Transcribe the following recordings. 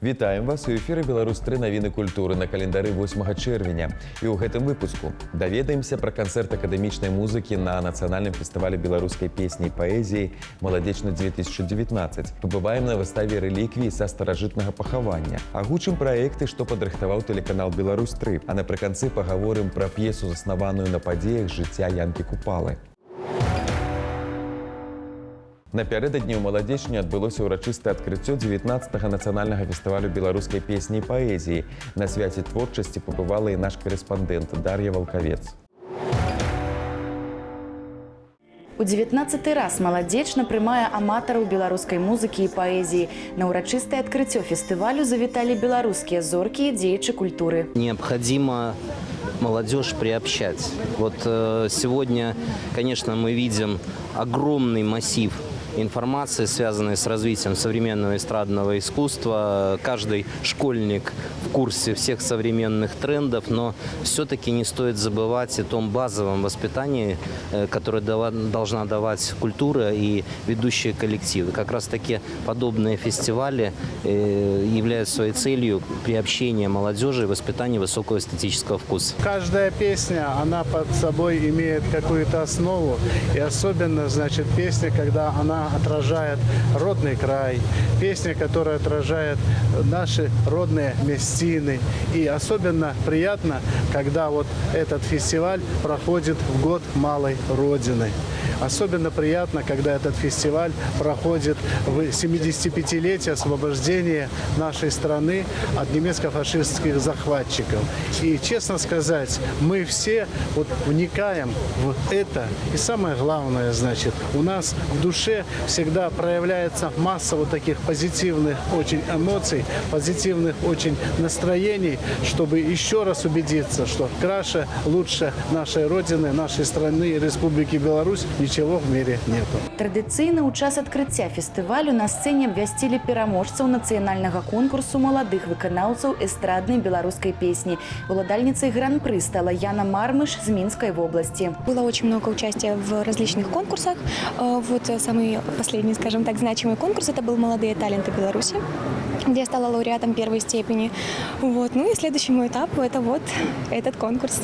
Вітаем вас у эфіры Беларусь-3 навіны культуры на календары 8 чэрвеня. І ў гэтым выпуску даведаемся пра канцэрт акадэмічнай музыкі на нацыянальным фестывале беларускай песні і паэзіі «Маладзечна 2019». Пабываем на выставе рэліквій са старажытнага пахавання. Агучым праекты, што падрыхтаваў тэлеканал «Беларусь-3». А напрыканцы пагаворым пра п'есу, заснаваную на падзеях жыцця Янкі Купалы. Напярэдадні ў Маладзечні адбылося ўрачыстае адкрыццё 19-га нацыянальнага фестывалю беларускай песні і паэзіі. На свяце творчасці пабывала і наш карэспандэнт Дар'я Валкавец. У 19-й раз Маладзечна прымае аматараў беларускай музыкі і паэзіі. На ўрачыстае адкрыццё фестывалю завіталі беларускія зоркі і дзеячы культуры. Необходимо молодежь приобщать. Вот сегодня, конечно, мы видим огромный массив информации, связанной с развитием современного эстрадного искусства. Каждый школьник в курсе всех современных трендов, но все-таки не стоит забывать о том базовом воспитании, которое должна давать культура и ведущие коллективы. Как раз таки подобные фестивали являются своей целью приобщения молодежи и воспитания высокого эстетического вкуса. Каждая песня, она под собой имеет какую-то основу, и особенно, значит, песня, когда она отражает родный край, песня, которая отражает наши родные местины. И особенно приятно, когда вот этот фестиваль проходит в год малой Родины. Особенно приятно, когда этот фестиваль проходит в 75-летие освобождения нашей страны от немецко-фашистских захватчиков. И, честно сказать, мы все вот вникаем в это. И самое главное, значит, у нас в душе всегда проявляется масса вот таких позитивных очень эмоций, позитивных очень настроений, чтобы еще раз убедиться, что краше, лучше нашей Родины, нашей страны, Республики Беларусь ничего в мире нету. Традыцыйна ў час адкрыцця фестывалю на сцэне абвясцілі пераможцаў нацыянальнага конкурсу маладых выканаўцаў эстраднай беларускай песні. Уладальніцай гран-пры стала Яна Мармыш з Минской области. Было очень много участия в различных конкурсах. Вот самый последний, скажем так, значимый конкурс – это был «Молодые таленты Беларуси», где я стала лауреатом первой степени. Вот. Ну и следующему этапу – это вот этот конкурс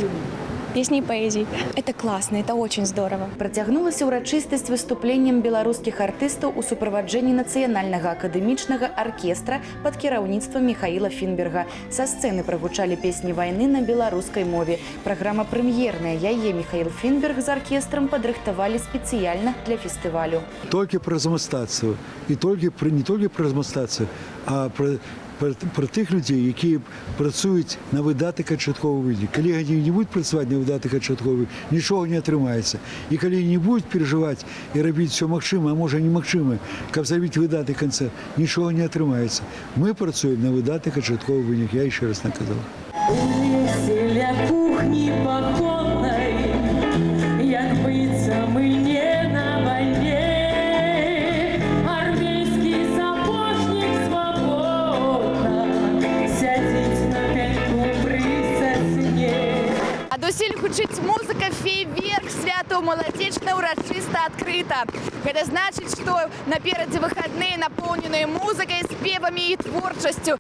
песни и поэзии. Это классно, это очень здорово. Працягнулася ўрачыстасць выступленнем беларускіх артыстаў у суправаджэнні нацыянальнага акадэмічнага аркестра пад кіраўніцтвам Михаіла Фінберга. Са сцэны прагучалі песні вайны на беларускай мове. Праграма прэм'ерная, яе Михаіл Фінберг з аркестрам падрыхтавалі спецыяльна для фестывалю. Толькі праз мастацтва, і не толькі праз мастацтва, а про тых людзей, якія працуюць на выдаты канчатковы вынік. Калі яны не будуць працаваць на выдаты канчатковы, нічога не атрымаецца. І калі не будуць перажываць і рабіць все магчымае, а можа немагчымае, каб зрабіць выдаты канцэрт, нічога не атрымаецца. Мы працуем на выдаты канчатковы вынік, я яшчэ раз наказаў. Веселья кухні поконной, як быцца мы не на войне. Адусюль гучыць музыка, фейверк, свято Маладзечна ўрачыста адкрыта. Гэта значыць, што наперадзе выхадныя напоўненыя музыкай, спевамі і творчасцю.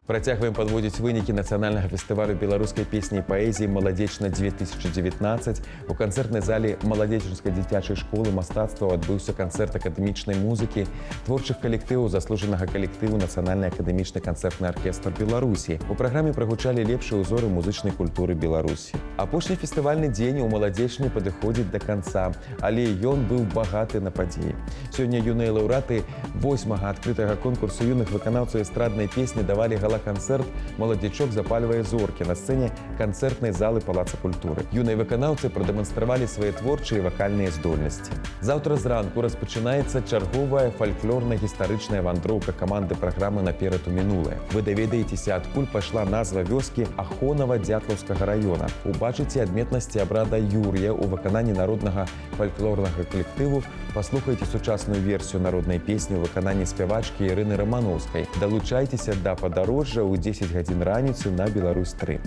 Працягваем падводзіць вынікі нацыянальнага фестывалю беларускай песні і паэзіі «Маладзечна 2019». У канцэртнай зале Маладзечнскай дзіцячай школы мастацтваў адбыўся канцэрт акадэмічнай музыкі, творчых калектываў заслужанага калектыву Нацыянальны акадэмічны канцэртны аркестр Беларусі. У праграме прагучалі лепшыя ўзоры музычнай культуры Беларусі. Апошні фестывальны дзень у Маладзечні падыходзіць да канца, але ён быў багаты на падзеі. Сёння юныя лаўрэаты 8-га адкрытага конкурсу юных выканаўцаў эстраднай песні давалі канцэрт «Маладзячок запальвае зоркі» на сцэне канцэртнай залы Палаца культуры. Юныя выканаўцы прадэманстравалі свае творчыя і вакальныя здольнасці. Заўтра зранку распачынаецца чарговая фальклорна-гістарычная вандроўка каманды праграмы «Наперад у мінулае». Вы даведаецеся, адкуль пайшла назва вёскі Ахонава Дзятлаўскага раёна. Убачыце адметнасці абрада Юр'я ў выкананні народнага фальклорнага калектыву, паслухайце сучасную версію народнай песні ў выкананні спявачкі Ірыны Рамановскай. Далучайцеся да падарожжа ў 10 гадзін раніцы на Беларусь-3.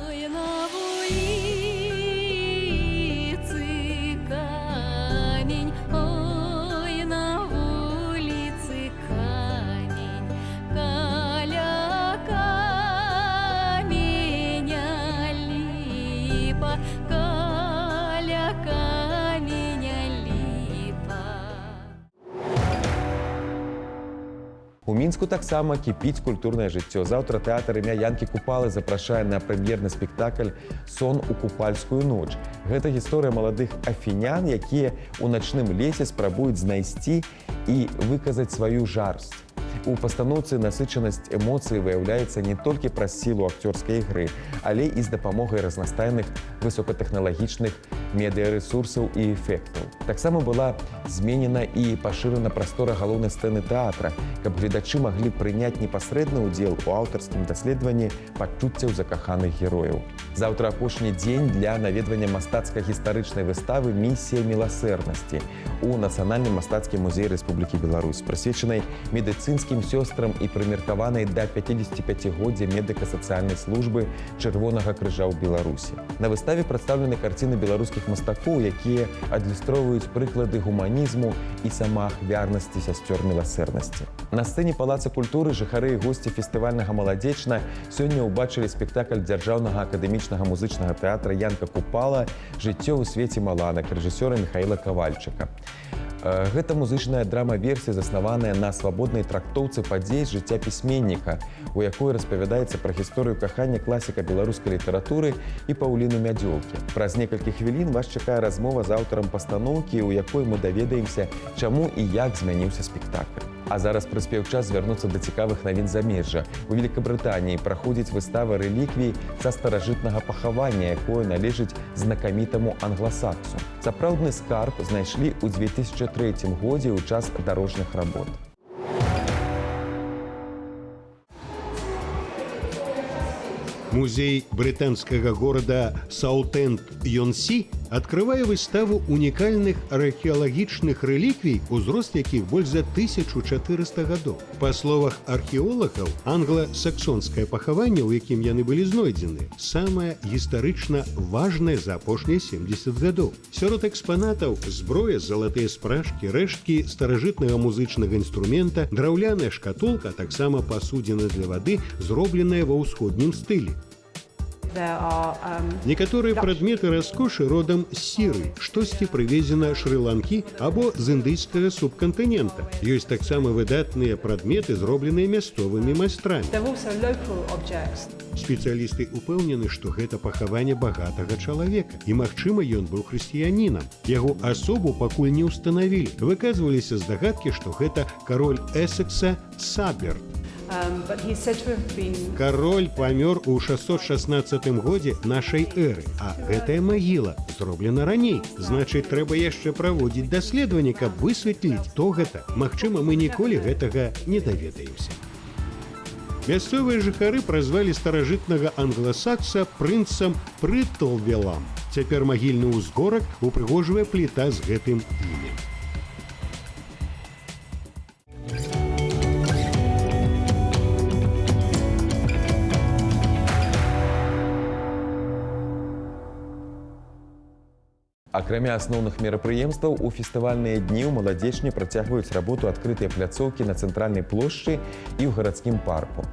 Ой, на вуліцы камень. У Мінску таксама кіпіць культурнае жыццё. Заўтра тэатр імя Янкі Купалы запрашае на прэм'ерны спектакль «Сон у купальскую ноч». Гэта гісторыя маладых афінян, якія ў начным лесе спрабуюць знайсці і выказаць сваю жарсць. У пастаноўцы насычанасць эмоцый выяўляецца не толькі праз сілу акцёрскай ігры, але і з дапамогай разнастайных высокатэхналагічных медыярэсурсаў і эфектаў. Таксама была зменена і пашырана прастора галоўнай сцэны тэатра, каб гледачы маглі прыняць непасрэдны ўдзел у аўтарскім даследаванні пачуццяў закаханых герояў. Заўтра апошні дзень для наведвання мастацка-гістарычнай выставы «Місія міласэрнасці» у Нацыянальным мастацкім музеі Рэспублікі Беларусь, прысвечанай медыцынскім сёстрам і прымеркаванай да 55-годдзя медыка-сацыяльнай службы Чырвонага крыжа ў Беларусі. На выставе прадстаўлены карціны беларускіх мастакоў, якія адлюстроўваюць прыклады гуманізму і самаахвярнасці сясцёр міласэрнасці. На сцэне Палаца культуры жыхары і госці фестывальнага «Маладзечна» сёння ўбачылі спектакль дзяржаўнага акадэмічнага музычнага тэатра «Янка Купала. Жыццё ў свеце маланак» рэжысёра Міхаіла Кавальчыка. Гэта музычная драма-версія, заснаваная на свабоднай трактоўцы падзей з жыцця пісьменніка, у якой распавядаецца пра гісторыю кахання класіка беларускай літаратуры і Паўліны Мядзёлкі. Праз некалькі хвілін вас чакае размова з аўтарам пастаноўкі, у якой мы даведаемся, чаму і як змяніўся спектакль. А зараз прыспеў час звярнуцца да цікавых навін замежжа. У Великабрытаніі праходзіць выстава рэліквій са старажытнага пахавання, якое належыць знакамітаму англасаксу. Сапраўдны скарб знайшлі ў 2003 годзе ў час дарожных работ. Музей британского города Саутенд-Йон-Сі открывае выставу унікальных археалагічных рэліквій, узрост якіх больш за 1400 гадоў. Па словах археолагаў, англа-саксонскае пахаванне, у якім яны былі знойдзены, самае гістарычна важнае за апошнія 70 гадоў. Сярод экспанатаў зброя, залатыя спражкі, рэшткі старажытнага музычнага інструмента, драўляная шкатулка, а таксама пасудзіна для вады, зробленая ва ўсходнім стылі. Некаторыя прадметы раскошы родам з Сірыі, штосьці прывезена Шры-Ланкі або з індыйскага субкантынента. Ёсць таксама выдатныя прадметы, зробленыя мясцовымі майстрамі. Спецыялісты ўпэўнены, што гэта пахаванне багатага чалавека, і, магчыма, ён быў хрысціянінам. Яго асобу пакуль не ўстанавілі. Выказваліся здагадкі, што гэта кароль Эссекса Саберт. Кароль памёр у 616 годзе нашай эры, а гэтая магіла зроблена раней. Значыць, трэба яшчэ праводзіць даследаванне, каб высветліць, хто гэта. Магчыма, мы ніколі гэтага не даведаемся. Мясцовыя жыхары празвалі старажытнага англасакса прынцам Прытолвелам. Цяпер магільны ўзгорак упрыгожвае пліта з гэтым імем. Акрамя асноўных мерапрыемстваў, у фестывальныя дні ў Маладзечні працягваюць работу адкрытыя пляцоўкі на цэнтральнай плошчы і ў гарадскім парку.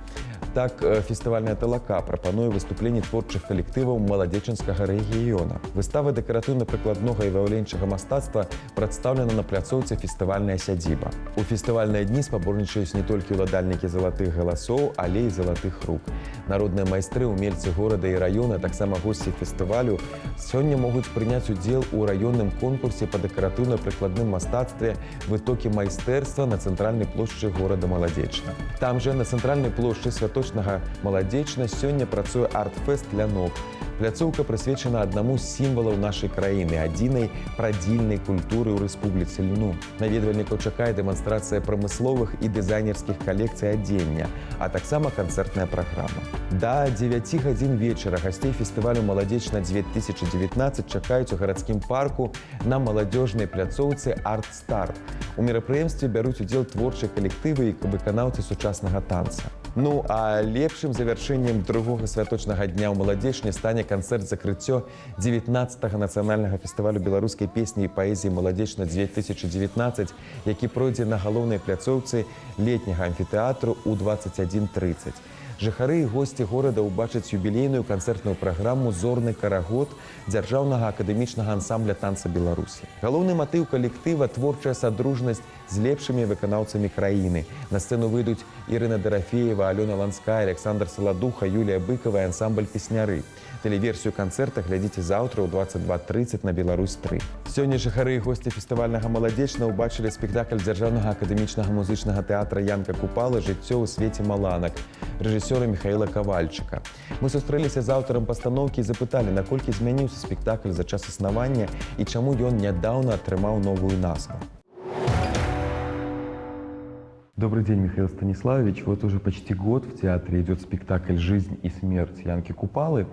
Так, фестывальная «Талака» прапануе выступленні творчых калектываў маладзечанскага рэгіёна. Выстава дэкаратыўна-прыкладнога і выяўленчага мастацтва прадстаўлена на пляцоўцы фестывальная сядзіба. У фестывальныя дні спаборнічаюць не толькі ўладальнікі залатых галасоў, але і залатых рук. Народныя майстры, умельцы горада і раёна, таксама госці фестывалю, сёння могуць прыняць удзел у раённым конкурсе па дэкаратыўна-прыкладным мастацтве «Вытокі майстэрства» на цэнтральнай плошчы горада Маладзечна. Там жа на цэнтральнай плошчы Святочнага Маладзечна сёння працуе арт-фэст «Лянок». Пляцоўка прысвечана аднаму з сімвалаў нашай краіны, адзінай прадзільнай культуры ў рэспубліцы льну. Наведвальнікаў чакае дэманстрацыя прамысловых і дызайнерскіх калекцый адзення, а таксама канцэртная праграма. Да 9 гадзін вечара гасцей фестывалю «Маладзечна-2019» чакаюць у гарадскім парку на маладзёжнай пляцоўцы «Арт-старт». У мерапрыемстве бяруць удзел творчыя калектывы і выканаўцы сучаснага танца. Ну, а лепшым завяршэннем другога святочнага дня ў Маладзечні стане канцэрт закрыццё 19-го нацыянальнага фестывалю беларускай песні і паэзіі «Маладзечна-2019», які пройдзе на галоўнай пляцоўцы летняга амфітэатру ў 21:30. Жыхары і госці горада ўбачаць юбілейную канцэртную праграму «Зорны карагод» дзяржаўнага акадэмічнага ансамбля танца Беларусі. Галоўны матыў калектыва – творчая садружнасць з лепшымі выканаўцамі краіны. На сцэну выйдуць Ірына Дарафеева, Алёна Ланская, Александр Саладуха, Юлія Быкова і ансамбль «Песняры». Тэлеверсію канцэрта глядзіце заўтра ў 22:30 на Беларусь-3. Сёння жыхары і госці фестывальнага «Маладзечна» ўбачылі спектакль дзяржаўнага акадэмічнага музычнага тэатра Янка Купалы «Жыццё ў свеце маланак» рэжысёра Михаила Ковальчыка. Мы сустрэліся з аўтарам пастаноўкі і запыталі, наколькі змяніўся спектакль за час існавання і чаму ён нядаўна атрымаў новую назву. Добрый день, Михаил Станиславович. Вот уже почти год в театре идет спектакль «Жизнь и смерть» Янки Купалы.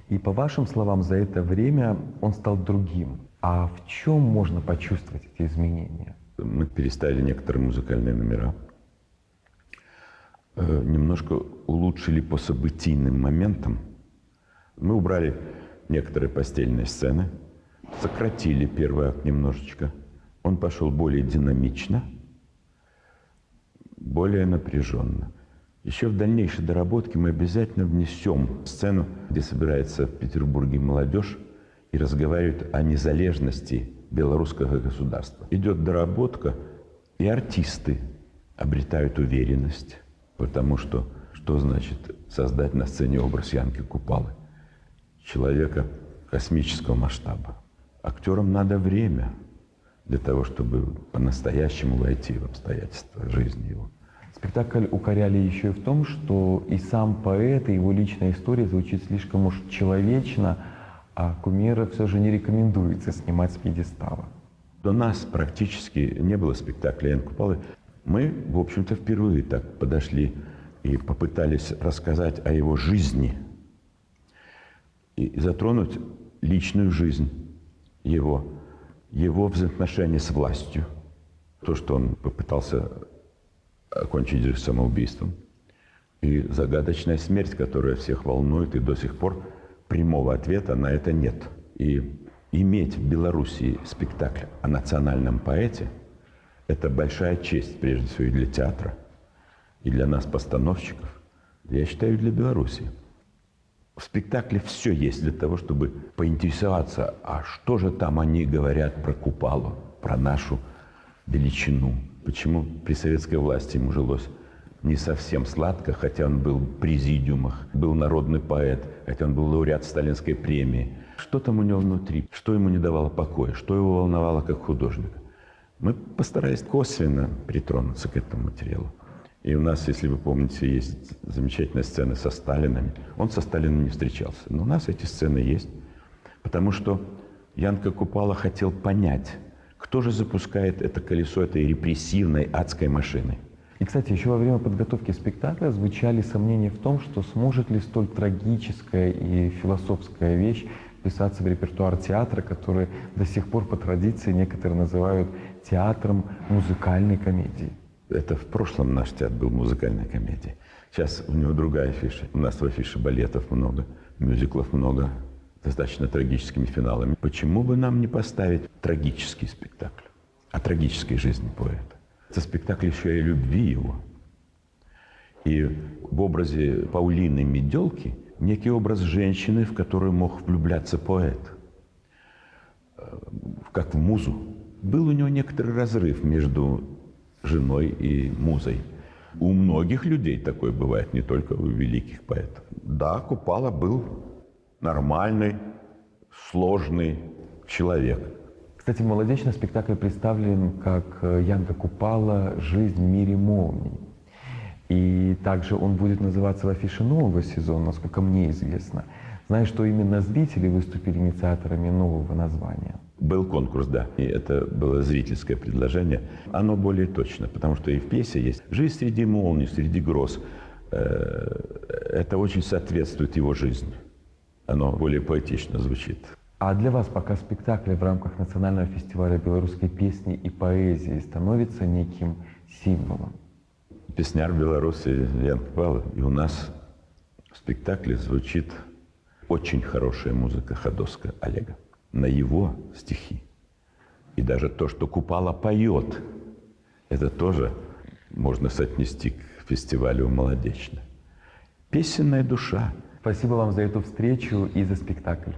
И по вашим словам, за это время он стал другим. А в чем можно почувствовать эти изменения? Мы переставили некоторые музыкальные номера. Немножко улучшили по событийным моментам. Мы убрали некоторые постельные сцены, сократили первый акт немножечко. Он пошел более динамично, более напряженно. Еще в дальнейшей доработке мы обязательно внесем сцену, где собирается в Петербурге молодежь и разговаривает о незалежности белорусского государства. Идет доработка, и артисты обретают уверенность, потому что значит создать на сцене образ Янки Купалы, человека космического масштаба. Актерам надо время для того, чтобы по-настоящему войти в обстоятельства жизни его. Спектакль укоряли еще и в том, что и сам поэт, и его личная история звучит слишком уж человечно, а кумира все же не рекомендуется снимать с пьедестала. До нас практически не было спектакля Янки Купалы. Мы, в общем-то, впервые так подошли и попытались рассказать о его жизни и затронуть личную жизнь его взаимоотношения с властью. То, что он попытался окончить жизнь самоубийством. И загадочная смерть, которая всех волнует, и до сих пор прямого ответа на это нет. И иметь в Белоруссии спектакль о национальном поэте – это большая честь, прежде всего, и для театра, и для нас, постановщиков, я считаю, и для Белоруссии. В спектакле все есть для того, чтобы поинтересоваться, а что же там они говорят про Купалу, про нашу величину. Почему при советской власти ему жилось не совсем сладко, хотя он был в президиумах, был народный поэт, хотя он был лауреат Сталинской премии. Что там у него внутри, что ему не давало покоя, что его волновало как художника. Мы постарались косвенно притронуться к этому материалу. И у нас, если вы помните, есть замечательная сцена со Сталиным. Он со Сталиным не встречался, но у нас эти сцены есть, потому что Янка Купала хотел понять, кто же запускает это колесо этой репрессивной адской машины. И, кстати, еще во время подготовки спектакля звучали сомнения в том, что сможет ли столь трагическая и философская вещь вписаться в репертуар театра, который до сих пор по традиции некоторые называют театром музыкальной комедии. Это в прошлом наш театр был музыкальной комедией. Сейчас у него другая афиша. У нас в афише балетов много, мюзиклов много, достаточно трагическими финалами. Почему бы нам не поставить трагический спектакль о трагической жизни поэта? Это спектакль еще и о любви его. И в образе Паулины Меделки некий образ женщины, в которую мог влюбляться поэт, как в музу. Был у него некоторый разрыв между женой и музой. У многих людей такое бывает, не только у великих поэтов. Да, Купала был нормальный, сложный человек. Кстати, в «Молодечном» спектакль представлен как Янка Купала «Жизнь в мире молний». И также он будет называться в афише нового сезона, насколько мне известно. Знаю, что именно зрители выступили инициаторами нового названия. Был конкурс, да, и это было зрительское предложение. Оно более точно, потому что и в пьесе есть «Жизнь среди молний, среди гроз». Это очень соответствует его жизни. Оно более поэтично звучит. А для вас пока спектакль в рамках Национального фестиваля белорусской песни и поэзии становится неким символом? Песняр в Беларуси Янка Купала, и у нас в спектакле звучит очень хорошая музыка Ходосская Олега на его стихи. И даже то, что Купала поет, это тоже можно соотнести к фестивалю «Молодечно». песенная душа. Спасибо вам за эту встречу и за спектакль.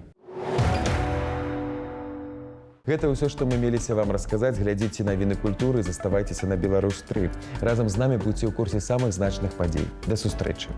Гэта ўсё, што мы меліся вам расказаць. Глядзіце навіны культуры, заставайцеся на Беларусь 3. Разам з намі будзьце ў курсе самых значных падзей. Да сустрэчы.